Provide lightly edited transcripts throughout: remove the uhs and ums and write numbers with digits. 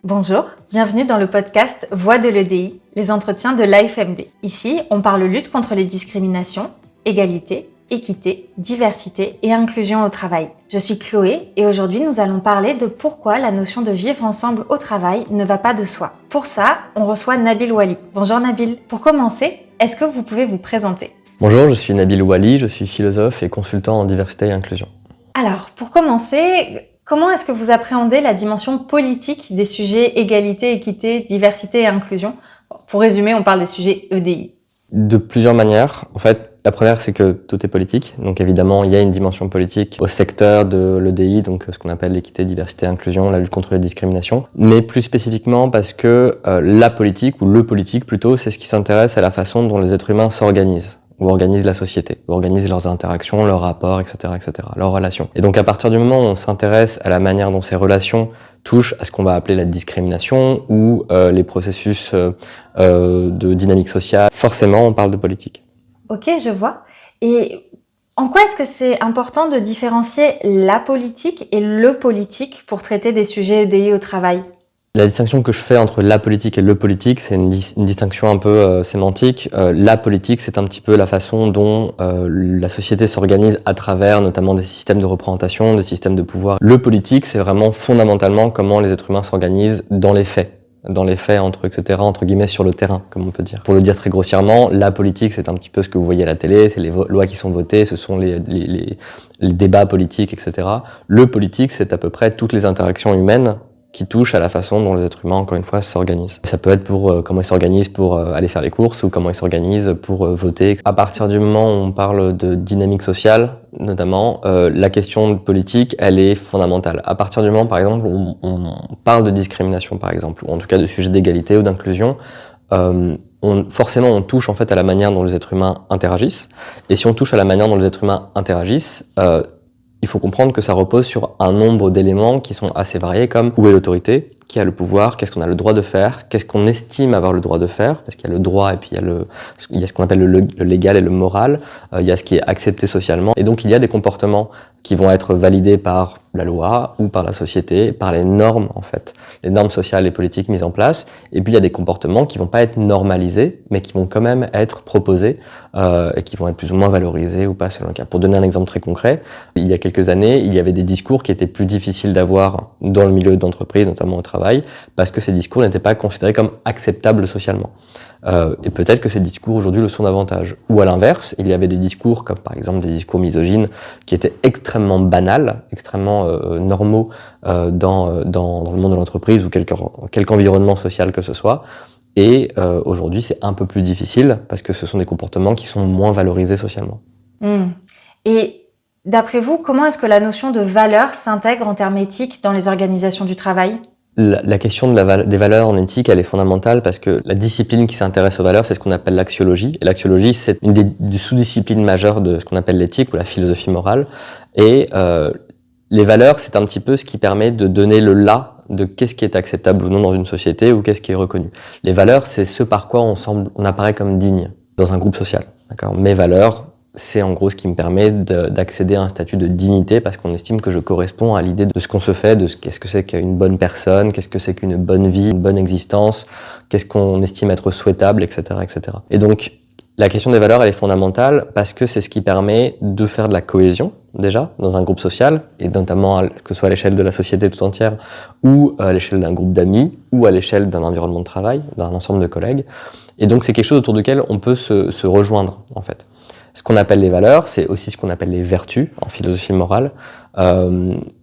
Bonjour, bienvenue dans le podcast Voix de l'EDI, les entretiens de l'AFMD. Ici, on parle lutte contre les discriminations, égalité, équité, diversité et inclusion au travail. Je suis Chloé et aujourd'hui nous allons parler de pourquoi la notion de vivre ensemble au travail ne va pas de soi. Pour ça, on reçoit Nabil Ouali. Bonjour Nabil. Pour commencer, est-ce que vous pouvez vous présenter ? Bonjour, je suis Nabil Ouali, je suis philosophe et consultant en diversité et inclusion. Alors, pour commencer, comment est-ce que vous appréhendez la dimension politique des sujets égalité, équité, diversité et inclusion ? Pour résumer, on parle des sujets EDI. De plusieurs manières. En fait, la première, c'est que tout est politique. Donc évidemment, il y a une dimension politique au secteur de l'EDI, donc ce qu'on appelle l'équité, diversité, inclusion, la lutte contre les discriminations. Mais plus spécifiquement parce que la politique, ou le politique plutôt, c'est ce qui s'intéresse à la façon dont les êtres humains s'organisent, ou organisent la société, ou organisent leurs interactions, leurs rapports, etc., leurs relations. Et donc à partir du moment où on s'intéresse à la manière dont ces relations touchent à ce qu'on va appeler la discrimination ou les processus de dynamique sociale, forcément on parle de politique. Ok, je vois. Et en quoi est-ce que c'est important de différencier la politique et le politique pour traiter des sujets EDI au travail ? La distinction que je fais entre la politique et le politique, c'est une distinction un peu sémantique. La politique, c'est un petit peu la façon dont la société s'organise à travers notamment des systèmes de représentation, des systèmes de pouvoir. Le politique, c'est vraiment fondamentalement comment les êtres humains s'organisent dans les faits, entre guillemets, sur le terrain, comme on peut dire. Pour le dire très grossièrement, la politique, c'est un petit peu ce que vous voyez à la télé, c'est les lois qui sont votées, ce sont les débats politiques, etc. Le politique, c'est à peu près toutes les interactions humaines qui touchent à la façon dont les êtres humains, encore une fois, s'organisent. Ça peut être pour comment ils s'organisent pour aller faire les courses ou comment ils s'organisent pour voter. À partir du moment où on parle de dynamique sociale, notamment, la question politique, elle est fondamentale. À partir du moment, par exemple, où on parle de discrimination, par exemple, ou en tout cas de sujets d'égalité ou d'inclusion, forcément, on touche en fait à la manière dont les êtres humains interagissent. Et si on touche à la manière dont les êtres humains interagissent, il faut comprendre que ça repose sur un nombre d'éléments qui sont assez variés, comme où est l'autorité, qui a le pouvoir, qu'est-ce qu'on a le droit de faire, qu'est-ce qu'on estime avoir le droit de faire, parce qu'il y a le droit et puis il y a ce qu'on appelle le légal et le moral, il y a ce qui est accepté socialement, et donc il y a des comportements qui vont être validés par la loi ou par la société, par les normes en fait, les normes sociales et politiques mises en place, et puis il y a des comportements qui vont pas être normalisés, mais qui vont quand même être proposés et qui vont être plus ou moins valorisés ou pas selon le cas. Pour donner un exemple très concret, il y a quelques années, il y avait des discours qui étaient plus difficiles d'avoir dans le milieu d'entreprise, notamment au travail, parce que ces discours n'étaient pas considérés comme acceptables socialement. Et peut-être que ces discours aujourd'hui le sont davantage. Ou à l'inverse, il y avait des discours comme par exemple des discours misogynes qui étaient extrêmement banals, extrêmement normaux dans le monde de l'entreprise ou quelque environnement social que ce soit. Et aujourd'hui, c'est un peu plus difficile parce que ce sont des comportements qui sont moins valorisés socialement. Et d'après vous, comment est-ce que la notion de valeur s'intègre en termes éthiques dans les organisations du travail ? La question des valeurs en éthique, elle est fondamentale parce que la discipline qui s'intéresse aux valeurs, c'est ce qu'on appelle l'axiologie. Et l'axiologie, c'est une des sous-disciplines majeures de ce qu'on appelle l'éthique ou la philosophie morale. Et les valeurs, c'est un petit peu ce qui permet de donner le là de qu'est-ce qui est acceptable ou non dans une société ou qu'est-ce qui est reconnu. Les valeurs, c'est ce par quoi on apparaît comme digne dans un groupe social. D'accord ? Mes valeurs, c'est en gros ce qui me permet d'accéder à un statut de dignité parce qu'on estime que je corresponds à l'idée de ce qu'on se fait, de qu'est-ce que c'est qu'une bonne personne, qu'est-ce que c'est qu'une bonne vie, une bonne existence, qu'est-ce qu'on estime être souhaitable, etc., etc. Et donc, la question des valeurs, elle est fondamentale parce que c'est ce qui permet de faire de la cohésion, déjà, dans un groupe social, et notamment que ce soit à l'échelle de la société tout entière, ou à l'échelle d'un groupe d'amis, ou à l'échelle d'un environnement de travail, d'un ensemble de collègues. Et donc, c'est quelque chose autour duquel on peut se rejoindre, en fait. Ce qu'on appelle les valeurs, c'est aussi ce qu'on appelle les vertus en philosophie morale.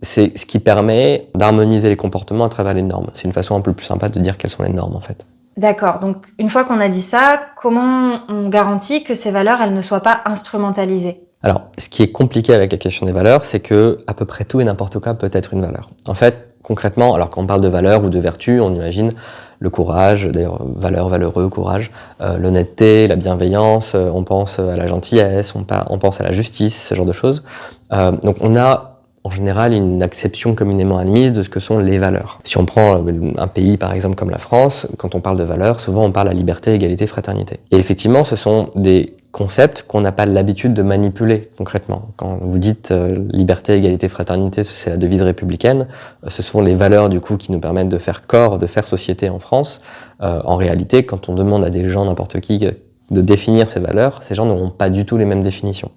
C'est ce qui permet d'harmoniser les comportements à travers les normes. C'est une façon un peu plus sympa de dire quelles sont les normes, en fait. D'accord. Donc, une fois qu'on a dit ça, comment on garantit que ces valeurs, elles ne soient pas instrumentalisées ? Alors, ce qui est compliqué avec la question des valeurs, c'est que à peu près tout et n'importe quoi peut être une valeur. En fait, concrètement, alors quand on parle de valeurs ou de vertus, on imagine le courage, d'ailleurs valeur, valeureux, courage, l'honnêteté, la bienveillance, on pense à la gentillesse, on pense à la justice, ce genre de choses. Donc on a en général une acception communément admise de ce que sont les valeurs. Si on prend un pays par exemple comme la France, quand on parle de valeurs, souvent on parle à liberté, égalité, fraternité. Et effectivement, ce sont des concepts qu'on n'a pas l'habitude de manipuler concrètement. Quand vous dites liberté, égalité, fraternité, c'est la devise républicaine, ce sont les valeurs du coup qui nous permettent de faire corps, de faire société en France. En réalité, quand on demande à des gens, n'importe qui, de définir ces valeurs, ces gens n'auront pas du tout les mêmes définitions.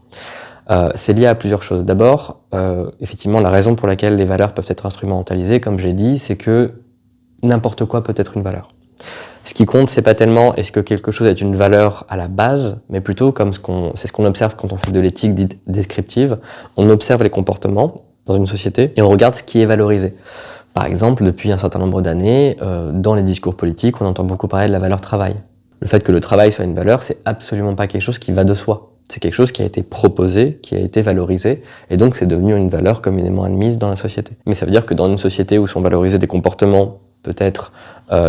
C'est lié à plusieurs choses. D'abord, effectivement, la raison pour laquelle les valeurs peuvent être instrumentalisées, comme j'ai dit, c'est que n'importe quoi peut être une valeur. Ce qui compte, c'est pas tellement est-ce que quelque chose est une valeur à la base, mais plutôt comme c'est ce qu'on observe quand on fait de l'éthique dite descriptive. On observe les comportements dans une société et on regarde ce qui est valorisé. Par exemple, depuis un certain nombre d'années, dans les discours politiques, on entend beaucoup parler de la valeur travail. Le fait que le travail soit une valeur, c'est absolument pas quelque chose qui va de soi. C'est quelque chose qui a été proposé, qui a été valorisé, et donc c'est devenu une valeur communément admise dans la société. Mais ça veut dire que dans une société où sont valorisés des comportements peut-être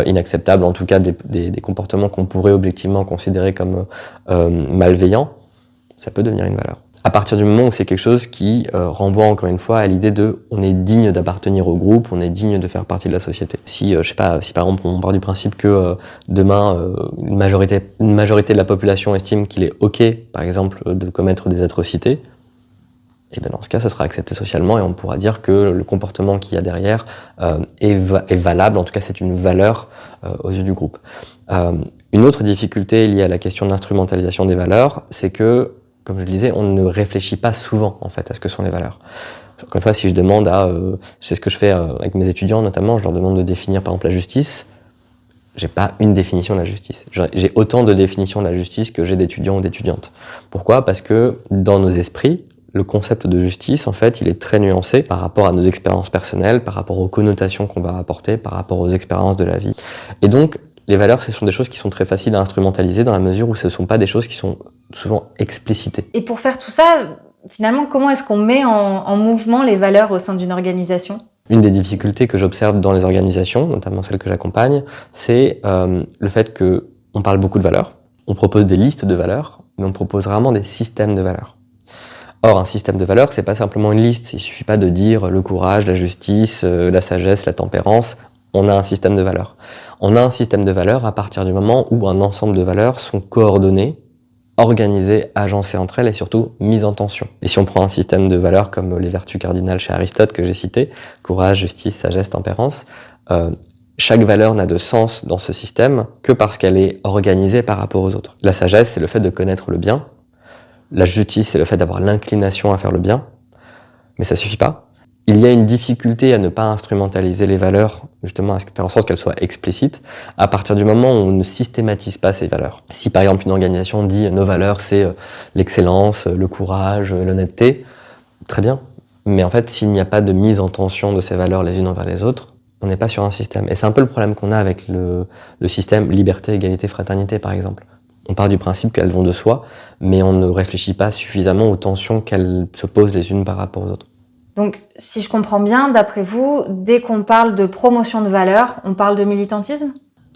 inacceptables, en tout cas des comportements qu'on pourrait objectivement considérer comme malveillants, ça peut devenir une valeur. À partir du moment où c'est quelque chose qui renvoie encore une fois à l'idée de on est digne d'appartenir au groupe, on est digne de faire partie de la société. Si je sais pas, si par exemple on part du principe que demain une majorité de la population estime qu'il est ok, par exemple, de commettre des atrocités, et bien dans ce cas, ça sera accepté socialement et on pourra dire que le comportement qu'il y a derrière est valable, en tout cas c'est une valeur aux yeux du groupe. Une autre difficulté liée à la question de l'instrumentalisation des valeurs, c'est que comme je le disais, on ne réfléchit pas souvent en fait à ce que sont les valeurs. Encore une fois, si je demande c'est ce que je fais avec mes étudiants notamment, je leur demande de définir par exemple la justice, j'ai pas une définition de la justice. J'ai autant de définitions de la justice que j'ai d'étudiants ou d'étudiantes. Pourquoi ? Parce que dans nos esprits, le concept de justice, en fait, il est très nuancé par rapport à nos expériences personnelles, par rapport aux connotations qu'on va apporter, par rapport aux expériences de la vie. Et donc, les valeurs, ce sont des choses qui sont très faciles à instrumentaliser dans la mesure où ce ne sont pas des choses qui sont souvent explicitées. Et pour faire tout ça, finalement, comment est-ce qu'on met en mouvement les valeurs au sein d'une organisation ? Une des difficultés que j'observe dans les organisations, notamment celles que j'accompagne, c'est le fait qu'on parle beaucoup de valeurs, on propose des listes de valeurs, mais on propose rarement des systèmes de valeurs. Or, un système de valeurs, c'est pas simplement une liste. Il suffit pas de dire le courage, la justice, la sagesse, la tempérance. On a un système de valeurs. On a un système de valeurs à partir du moment où un ensemble de valeurs sont coordonnées, organisées, agencées entre elles et surtout mises en tension. Et si on prend un système de valeurs comme les vertus cardinales chez Aristote que j'ai cité, courage, justice, sagesse, tempérance, chaque valeur n'a de sens dans ce système que parce qu'elle est organisée par rapport aux autres. La sagesse, c'est le fait de connaître le bien. La justice, c'est le fait d'avoir l'inclination à faire le bien, mais ça suffit pas. Il y a une difficulté à ne pas instrumentaliser les valeurs, justement à faire en sorte qu'elles soient explicites, à partir du moment où on ne systématise pas ces valeurs. Si par exemple une organisation dit nos valeurs c'est l'excellence, le courage, l'honnêteté, très bien. Mais en fait, s'il n'y a pas de mise en tension de ces valeurs les unes envers les autres, on n'est pas sur un système. Et c'est un peu le problème qu'on a avec le système liberté, égalité, fraternité par exemple. On part du principe qu'elles vont de soi, mais on ne réfléchit pas suffisamment aux tensions qu'elles se posent les unes par rapport aux autres. Donc, si je comprends bien, d'après vous, dès qu'on parle de promotion de valeurs, on parle de militantisme ?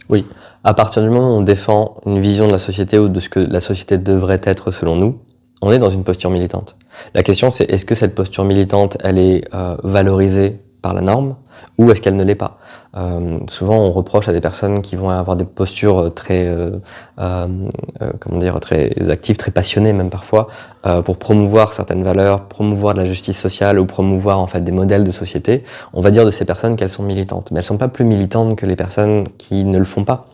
Oui. À partir du moment où on défend une vision de la société ou de ce que la société devrait être selon nous, on est dans une posture militante. La question, c'est est-ce que cette posture militante, elle est valorisée par la norme ou est-ce qu'elle ne l'est pas ? Souvent, on reproche à des personnes qui vont avoir des postures très, très actives, très passionnées même parfois, pour promouvoir certaines valeurs, promouvoir de la justice sociale ou promouvoir en fait des modèles de société. On va dire de ces personnes qu'elles sont militantes, mais elles sont pas plus militantes que les personnes qui ne le font pas.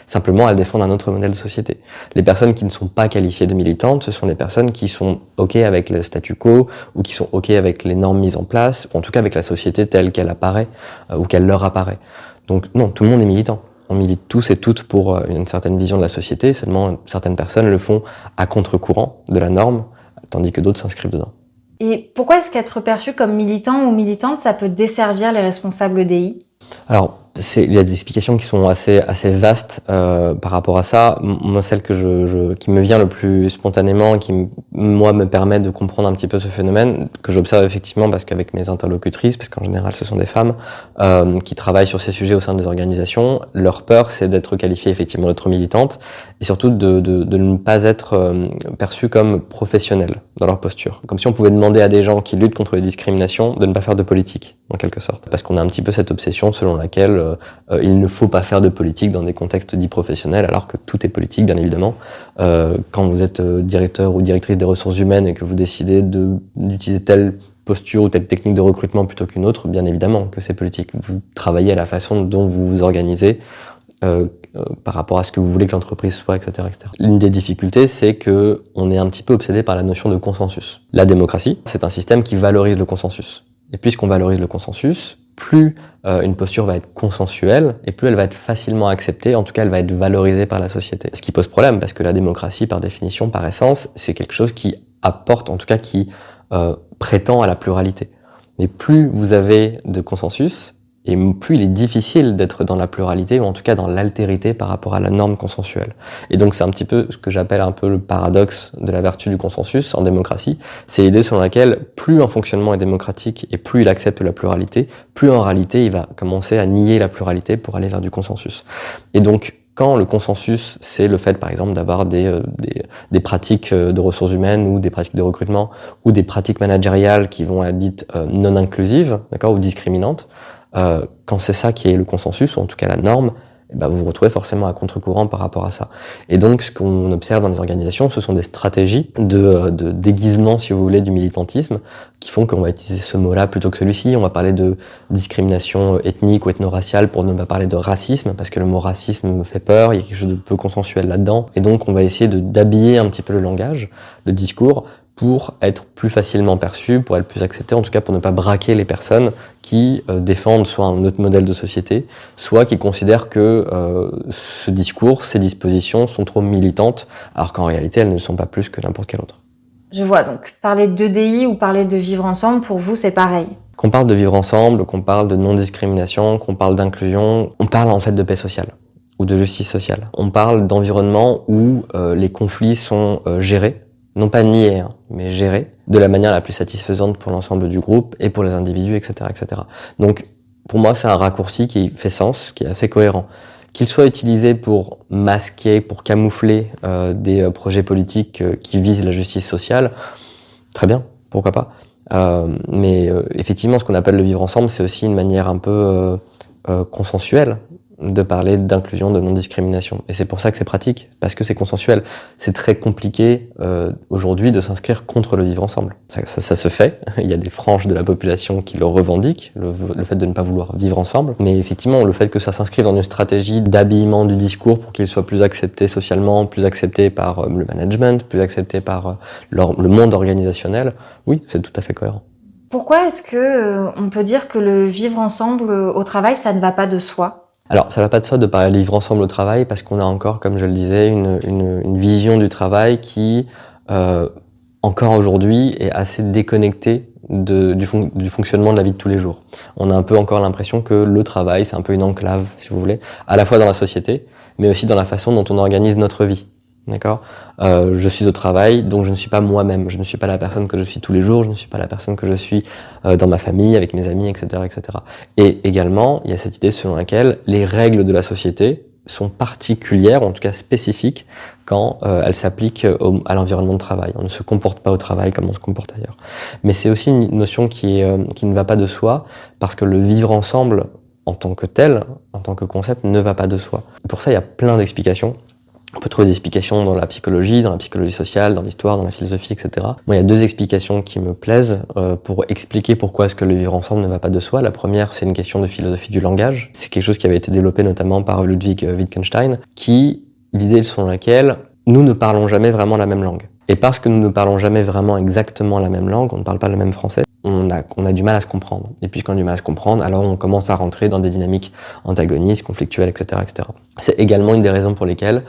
Simplement, elles défendent un autre modèle de société. Les personnes qui ne sont pas qualifiées de militantes, ce sont les personnes qui sont OK avec le statu quo, ou qui sont OK avec les normes mises en place, ou en tout cas avec la société telle qu'elle apparaît, ou qu'elle leur apparaît. Donc non, tout le monde est militant. On milite tous et toutes pour une certaine vision de la société, seulement certaines personnes le font à contre-courant de la norme, tandis que d'autres s'inscrivent dedans. Et pourquoi est-ce qu'être perçu comme militant ou militante, ça peut desservir les responsables DI ? Alors, il y a des explications qui sont assez vastes par rapport à ça. Moi, celle qui me vient le plus spontanément, qui moi me permet de comprendre un petit peu ce phénomène, que j'observe effectivement parce qu'avec mes interlocutrices, parce qu'en général ce sont des femmes qui travaillent sur ces sujets au sein des organisations, leur peur c'est d'être qualifiées effectivement de trop militantes et surtout de ne pas être perçues comme professionnelles dans leur posture. Comme si on pouvait demander à des gens qui luttent contre les discriminations de ne pas faire de politique, en quelque sorte. Parce qu'on a un petit peu cette obsession selon laquelle il ne faut pas faire de politique dans des contextes dits professionnels, alors que tout est politique, bien évidemment. Quand vous êtes directeur ou directrice des ressources humaines et que vous décidez d'utiliser telle posture ou telle technique de recrutement plutôt qu'une autre, bien évidemment que c'est politique. Vous travaillez à la façon dont vous vous organisez par rapport à ce que vous voulez que l'entreprise soit, etc., etc. L'une des difficultés, c'est que on est un petit peu obsédé par la notion de consensus. La démocratie, c'est un système qui valorise le consensus. Et puisqu'on valorise le consensus, plus une posture va être consensuelle et plus elle va être facilement acceptée, en tout cas elle va être valorisée par la société. Ce qui pose problème, parce que la démocratie, par définition, par essence, c'est quelque chose qui apporte, en tout cas qui prétend à la pluralité. Mais plus vous avez de consensus, et plus il est difficile d'être dans la pluralité, ou en tout cas dans l'altérité par rapport à la norme consensuelle. Et donc c'est un petit peu ce que j'appelle un peu le paradoxe de la vertu du consensus en démocratie. C'est l'idée selon laquelle plus un fonctionnement est démocratique et plus il accepte la pluralité, plus en réalité il va commencer à nier la pluralité pour aller vers du consensus. Et donc quand le consensus, c'est le fait, par exemple, d'avoir des pratiques de ressources humaines ou des pratiques de recrutement ou des pratiques managériales qui vont être dites non inclusives, d'accord, ou discriminantes, quand c'est ça qui est le consensus, ou en tout cas la norme, eh ben vous vous retrouvez forcément à contre-courant par rapport à ça. Et donc, ce qu'on observe dans les organisations, ce sont des stratégies de déguisement, si vous voulez, du militantisme, qui font qu'on va utiliser ce mot-là plutôt que celui-ci. On va parler de discrimination ethnique ou ethno-raciale pour ne pas parler de racisme, parce que le mot racisme me fait peur, il y a quelque chose de peu consensuel là-dedans. Et donc, on va essayer d'habiller un petit peu le langage, le discours, pour être plus facilement perçu, pour être plus accepté, en tout cas pour ne pas braquer les personnes qui défendent soit un autre modèle de société, soit qui considèrent que ce discours, ces dispositions sont trop militantes, alors qu'en réalité elles ne sont pas plus que n'importe quelle autre. Je vois, donc parler d'EDI ou parler de vivre ensemble, pour vous c'est pareil? Qu'on parle de vivre ensemble, qu'on parle de non-discrimination, qu'on parle d'inclusion, on parle en fait de paix sociale ou de justice sociale. On parle d'environnement où les conflits sont gérés, non pas nier, mais gérer de la manière la plus satisfaisante pour l'ensemble du groupe et pour les individus, etc., etc. Donc, pour moi, c'est un raccourci qui fait sens, qui est assez cohérent. Qu'il soit utilisé pour masquer, pour camoufler des projets politiques qui visent la justice sociale, très bien, pourquoi pas. Mais effectivement, ce qu'on appelle le vivre ensemble, c'est aussi une manière un peu consensuelle de parler d'inclusion, de non-discrimination. Et c'est pour ça que c'est pratique, parce que c'est consensuel. C'est très compliqué aujourd'hui de s'inscrire contre le vivre ensemble. Ça se fait, il y a des franges de la population qui le revendiquent, le fait de ne pas vouloir vivre ensemble, mais effectivement le fait que ça s'inscrive dans une stratégie d'habillement du discours pour qu'il soit plus accepté socialement, plus accepté par le management, plus accepté par le monde organisationnel, oui, c'est tout à fait cohérent. Pourquoi est-ce que on peut dire que le vivre ensemble au travail, ça ne va pas de soi ? Alors, ça va pas de soi de parler de vivre ensemble au travail parce qu'on a encore, comme je le disais, une vision du travail qui, encore aujourd'hui, est assez déconnectée du fonctionnement de la vie de tous les jours. On a un peu encore l'impression que le travail, c'est un peu une enclave, si vous voulez, à la fois dans la société, mais aussi dans la façon dont on organise notre vie. D'accord ? Je suis au travail, donc je ne suis pas moi-même. Je ne suis pas la personne que je suis tous les jours, je ne suis pas la personne que je suis dans ma famille, avec mes amis, etc., etc. Et également, il y a cette idée selon laquelle les règles de la société sont particulières, ou en tout cas spécifiques, quand elles s'appliquent à l'environnement de travail. On ne se comporte pas au travail comme on se comporte ailleurs. Mais c'est aussi une notion qui ne va pas de soi, parce que le vivre ensemble, en tant que tel, en tant que concept, ne va pas de soi. Pour ça, il y a plein d'explications. On peut trouver des explications dans la psychologie sociale, dans l'histoire, dans la philosophie, etc. Moi, il y a deux explications qui me plaisent pour expliquer pourquoi est-ce que le vivre ensemble ne va pas de soi. La première, c'est une question de philosophie du langage. C'est quelque chose qui avait été développé notamment par Ludwig Wittgenstein, l'idée selon laquelle nous ne parlons jamais vraiment la même langue. Et parce que nous ne parlons jamais vraiment exactement la même langue, on ne parle pas le même français, on a du mal à se comprendre. Et puisqu'on a du mal à se comprendre, alors on commence à rentrer dans des dynamiques antagonistes, conflictuelles, etc., etc. C'est également une des raisons pour lesquelles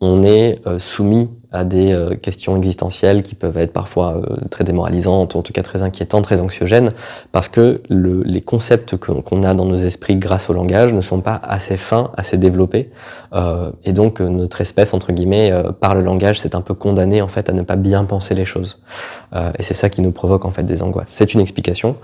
on est soumis à des questions existentielles qui peuvent être parfois très démoralisantes, en tout cas très inquiétantes, très anxiogènes, parce que les concepts qu'on a dans nos esprits grâce au langage ne sont pas assez fins, assez développés, et donc notre espèce, entre guillemets, par le langage, c'est un peu condamné en fait à ne pas bien penser les choses. Et c'est ça qui nous provoque en fait des angoisses. C'est une explication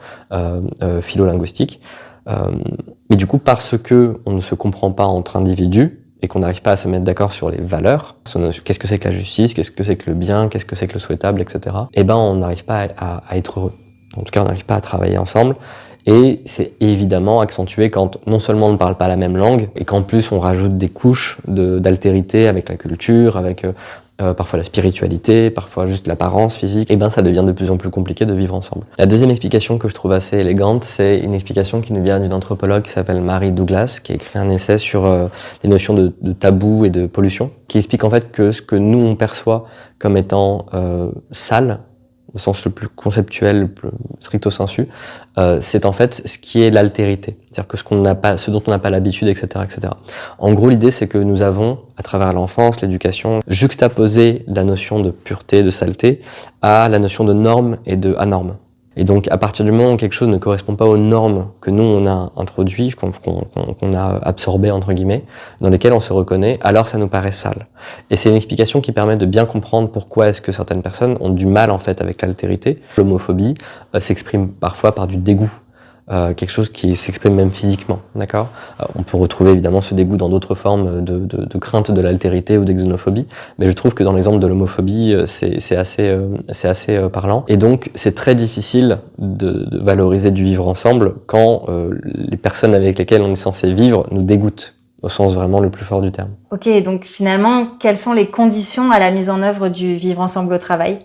philo-linguistique, mais du coup, parce que on ne se comprend pas entre individus, et qu'on n'arrive pas à se mettre d'accord sur les valeurs, qu'est-ce que c'est que la justice, qu'est-ce que c'est que le bien, qu'est-ce que c'est que le souhaitable, etc. Eh ben, on n'arrive pas à être heureux. En tout cas, on n'arrive pas à travailler ensemble. Et c'est évidemment accentué quand non seulement on ne parle pas la même langue, et qu'en plus on rajoute des couches d'altérité avec la culture, avec parfois la spiritualité, parfois juste l'apparence physique, et ben ça devient de plus en plus compliqué de vivre ensemble. La deuxième explication que je trouve assez élégante, c'est une explication qui nous vient d'une anthropologue qui s'appelle Mary Douglas, qui a écrit un essai sur les notions de tabou et de pollution, qui explique en fait que ce que nous on perçoit comme étant sale, au sens le plus conceptuel, le plus stricto sensu, c'est en fait ce qui est l'altérité, c'est-à-dire que ce dont on n'a pas l'habitude, etc., etc. En gros, l'idée, c'est que nous avons, à travers l'enfance, l'éducation, juxtaposé la notion de pureté, de saleté, à la notion de norme et de anorme. Et donc, à partir du moment où quelque chose ne correspond pas aux normes que nous, on a introduites, qu'on a absorbées, entre guillemets, dans lesquelles on se reconnaît, alors ça nous paraît sale. Et c'est une explication qui permet de bien comprendre pourquoi est-ce que certaines personnes ont du mal, en fait, avec l'altérité. L'homophobie s'exprime parfois par du dégoût. Quelque chose qui s'exprime même physiquement, d'accord ? On peut retrouver évidemment ce dégoût dans d'autres formes de crainte de l'altérité ou d'xénophobie, mais je trouve que dans l'exemple de l'homophobie, c'est assez parlant. Et donc, c'est très difficile de valoriser du vivre ensemble quand les personnes avec lesquelles on est censé vivre nous dégoûtent, au sens vraiment le plus fort du terme. Ok, donc finalement, quelles sont les conditions à la mise en œuvre du vivre ensemble au travail ?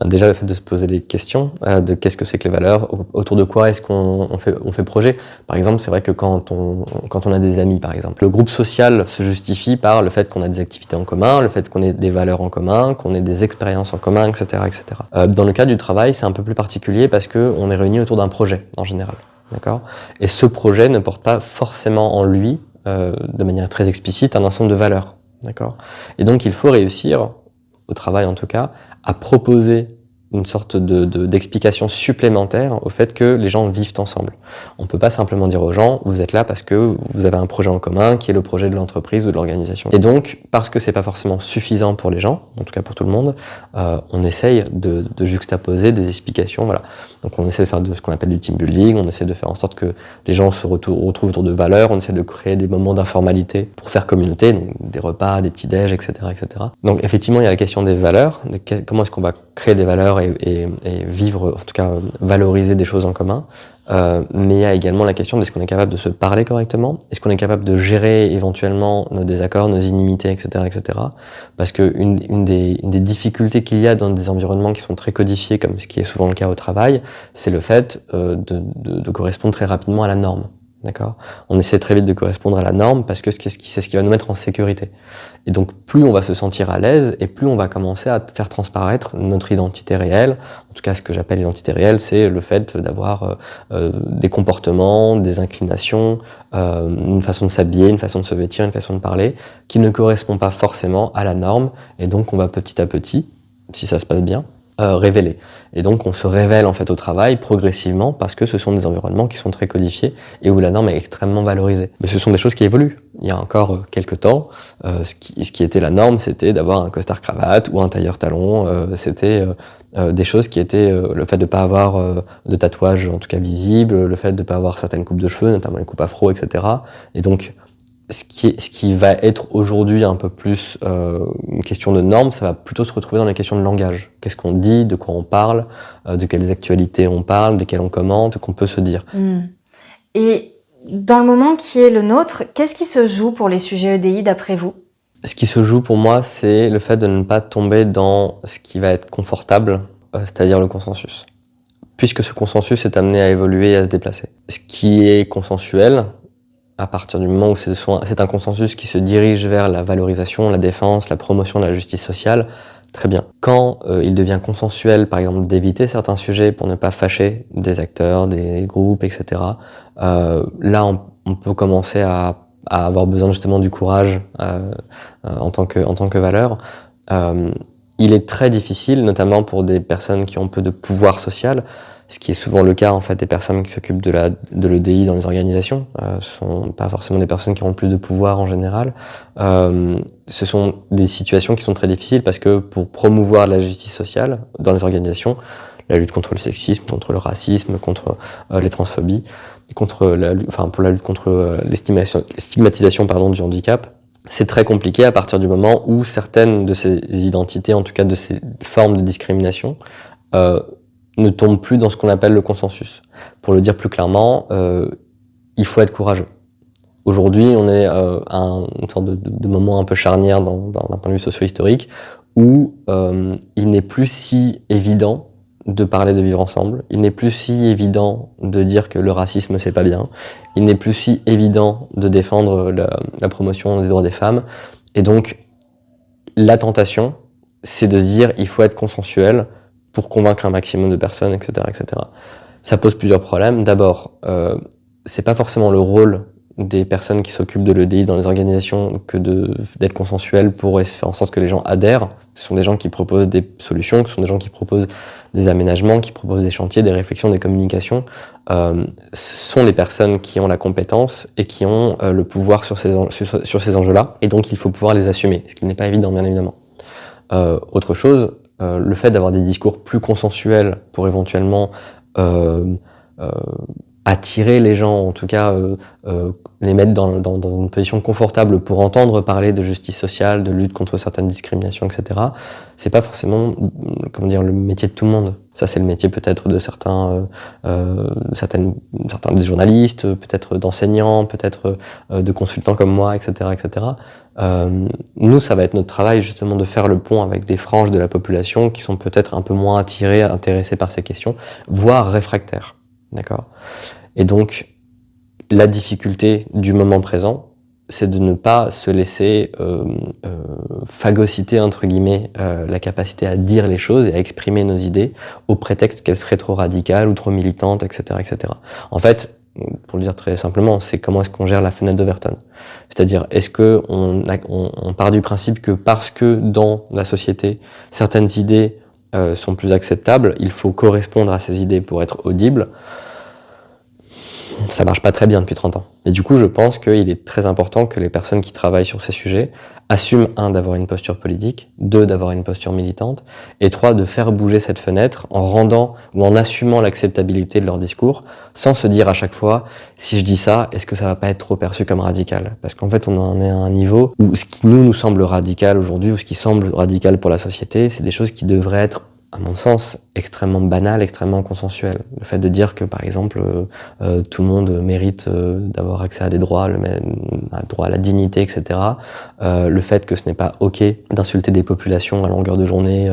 Déjà, le fait de se poser des questions de qu'est-ce que c'est que les valeurs, autour de quoi est-ce qu'on fait projet. Par exemple, c'est vrai que quand on a des amis, par exemple, le groupe social se justifie par le fait qu'on a des activités en commun, le fait qu'on ait des valeurs en commun, qu'on ait des expériences en commun, etc., etc. Dans le cas du travail, c'est un peu plus particulier parce que on est réunis autour d'un projet, en général. D'accord ? Et ce projet ne porte pas forcément en lui, de manière très explicite, un ensemble de valeurs. D'accord ? Et donc, il faut réussir, au travail en tout cas, à proposer une sorte d'explication supplémentaire au fait que les gens vivent ensemble. On ne peut pas simplement dire aux gens, vous êtes là parce que vous avez un projet en commun qui est le projet de l'entreprise ou de l'organisation. Et donc, parce que c'est pas forcément suffisant pour les gens, en tout cas pour tout le monde, on essaye de juxtaposer des explications, voilà. Donc on essaie de faire ce qu'on appelle du team building, on essaie de faire en sorte que les gens se retrouvent autour de valeurs, on essaie de créer des moments d'informalité pour faire communauté, donc des repas, des petits déj, etc., etc. Donc effectivement, il y a la question des valeurs, comment est-ce qu'on va créer des valeurs et vivre, en tout cas valoriser des choses en commun. Mais il y a également la question est-ce qu'on est capable de se parler correctement, est-ce qu'on est capable de gérer éventuellement nos désaccords, nos inimitiés, etc., etc. Parce que une des difficultés qu'il y a dans des environnements qui sont très codifiés, comme ce qui est souvent le cas au travail, c'est le fait de correspondre très rapidement à la norme. D'accord ? On essaie très vite de correspondre à la norme parce que c'est ce qui va nous mettre en sécurité. Et donc, plus on va se sentir à l'aise et plus on va commencer à faire transparaître notre identité réelle. En tout cas, ce que j'appelle l'identité réelle, c'est le fait d'avoir des comportements, des inclinations, une façon de s'habiller, une façon de se vêtir, une façon de parler qui ne correspond pas forcément à la norme. Et donc, on va petit à petit, si ça se passe bien, révéler. Et donc on se révèle en fait au travail progressivement parce que ce sont des environnements qui sont très codifiés et où la norme est extrêmement valorisée. Mais ce sont des choses qui évoluent. Il y a encore quelques temps, ce qui était la norme, c'était d'avoir un costard-cravate ou un tailleur-talon. C'était des choses qui étaient le fait de ne pas avoir de tatouage en tout cas visible, le fait de ne pas avoir certaines coupes de cheveux, notamment les coupes afro, etc. Et donc ce qui va être aujourd'hui un peu plus une question de normes, ça va plutôt se retrouver dans les questions de langage. Qu'est-ce qu'on dit, de quoi on parle, de quelles actualités on parle, desquelles on commente, qu'on peut se dire. Et dans le moment qui est le nôtre, qu'est-ce qui se joue pour les sujets EDI d'après vous ? Ce qui se joue pour moi, c'est le fait de ne pas tomber dans ce qui va être confortable, c'est-à-dire le consensus. Puisque ce consensus est amené à évoluer et à se déplacer. Ce qui est consensuel, à partir du moment où c'est un consensus qui se dirige vers la valorisation, la défense, la promotion de la justice sociale, très bien. Quand il devient consensuel, par exemple, d'éviter certains sujets pour ne pas fâcher des acteurs, des groupes, etc., là, on peut commencer à avoir besoin justement du courage en tant que valeur. Il est très difficile, notamment pour des personnes qui ont peu de pouvoir social, ce qui est souvent le cas en fait des personnes qui s'occupent de l'EDI dans les organisations. Ce sont pas forcément des personnes qui ont plus de pouvoir en général. Ce sont des situations qui sont très difficiles parce que pour promouvoir la justice sociale dans les organisations, la lutte contre le sexisme, contre le racisme, contre les transphobies, pour la lutte contre les stigmatisations du handicap, c'est très compliqué à partir du moment où certaines de ces identités, en tout cas de ces formes de discrimination, ne tombe plus dans ce qu'on appelle le consensus. Pour le dire plus clairement, il faut être courageux. Aujourd'hui, on est à une sorte de moment un peu charnière d'un point de vue socio-historique où il n'est plus si évident de parler de vivre ensemble, il n'est plus si évident de dire que le racisme c'est pas bien, il n'est plus si évident de défendre la promotion des droits des femmes, et donc la tentation, c'est de se dire il faut être consensuel pour convaincre un maximum de personnes, etc., etc. Ça pose plusieurs problèmes. D'abord, c'est pas forcément le rôle des personnes qui s'occupent de l'EDI dans les organisations que d'être consensuel pour faire en sorte que les gens adhèrent. Ce sont des gens qui proposent des solutions, ce sont des gens qui proposent des aménagements, qui proposent des chantiers, des réflexions, des communications. Ce sont les personnes qui ont la compétence et qui ont le pouvoir sur ces enjeux-là. Et donc, il faut pouvoir les assumer, ce qui n'est pas évident, bien évidemment. Autre chose, le fait d'avoir des discours plus consensuels pour éventuellement attirer les gens, en tout cas les mettre dans une position confortable pour entendre parler de justice sociale, de lutte contre certaines discriminations, etc. C'est pas forcément, le métier de tout le monde. Ça, c'est le métier peut-être de certains des journalistes, peut-être d'enseignants, peut-être de consultants comme moi, etc., etc. Nous, ça va être notre travail justement de faire le pont avec des franges de la population qui sont peut-être un peu moins intéressées par ces questions, voire réfractaires. D'accord ? Et donc, la difficulté du moment présent, c'est de ne pas se laisser phagocyter, entre guillemets, la capacité à dire les choses et à exprimer nos idées au prétexte qu'elles seraient trop radicales ou trop militantes, etc., etc. En fait, pour le dire très simplement, c'est comment est-ce qu'on gère la fenêtre d'Overton. C'est-à-dire, est-ce que on part du principe que parce que dans la société, certaines idées sont plus acceptables, il faut correspondre à ces idées pour être audible. Ça marche pas très bien depuis 30 ans. Et du coup, je pense qu'il est très important que les personnes qui travaillent sur ces sujets assument, 1, d'avoir une posture politique, 2, d'avoir une posture militante, et 3, de faire bouger cette fenêtre en rendant ou en assumant l'acceptabilité de leur discours, sans se dire à chaque fois, si je dis ça, est-ce que ça va pas être trop perçu comme radical? Parce qu'en fait, on en est à un niveau où ce qui nous semble radical aujourd'hui, ou ce qui semble radical pour la société, c'est des choses qui devraient être, à mon sens, extrêmement banal, extrêmement consensuel. Le fait de dire que, par exemple, tout le monde mérite d'avoir accès à des droits, droit à la dignité, etc. Le fait que ce n'est pas OK d'insulter des populations à longueur de journée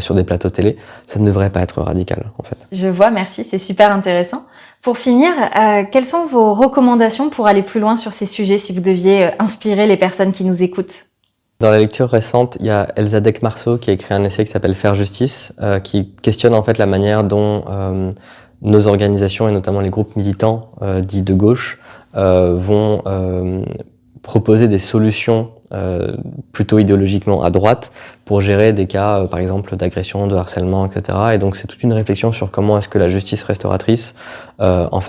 sur des plateaux télé, ça ne devrait pas être radical, en fait. Je vois, merci, c'est super intéressant. Pour finir, quelles sont vos recommandations pour aller plus loin sur ces sujets, si vous deviez inspirer les personnes qui nous écoutent ? Dans la lecture récente, il y a Elsa Dec-Marceau qui a écrit un essai qui s'appelle Faire justice, qui questionne en fait la manière dont nos organisations et notamment les groupes militants dits de gauche vont proposer des solutions plutôt idéologiquement à droite pour gérer des cas, par exemple, d'agression, de harcèlement, etc. Et donc c'est toute une réflexion sur comment est-ce que la justice restauratrice doit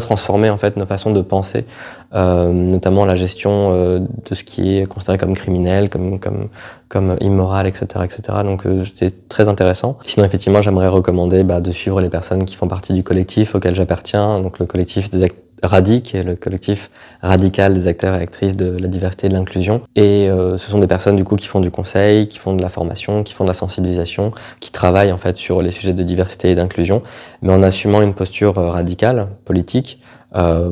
transformer en fait nos façons de penser, notamment la gestion de ce qui est considéré comme criminel, comme immoral, etc., etc. Donc c'est très intéressant. Sinon, effectivement, j'aimerais recommander de suivre les personnes qui font partie du collectif auquel j'appartiens, donc le collectif des RADIC, le collectif radical des acteurs et actrices de la diversité et de l'inclusion. Et ce sont des personnes du coup qui font du conseil, qui font de la formation, qui font de la sensibilisation, qui travaillent en fait sur les sujets de diversité et d'inclusion, mais en assumant une posture radicale, politique,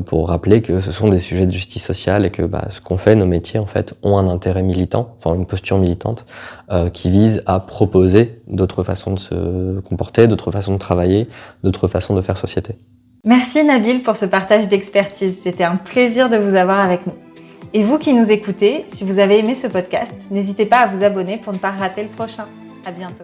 pour rappeler que ce sont des sujets de justice sociale et que ce qu'on fait, nos métiers en fait, ont un intérêt militant, enfin une posture militante, qui vise à proposer d'autres façons de se comporter, d'autres façons de travailler, d'autres façons de faire société. Merci Nabil pour ce partage d'expertise, c'était un plaisir de vous avoir avec nous. Et vous qui nous écoutez, si vous avez aimé ce podcast, n'hésitez pas à vous abonner pour ne pas rater le prochain. À bientôt.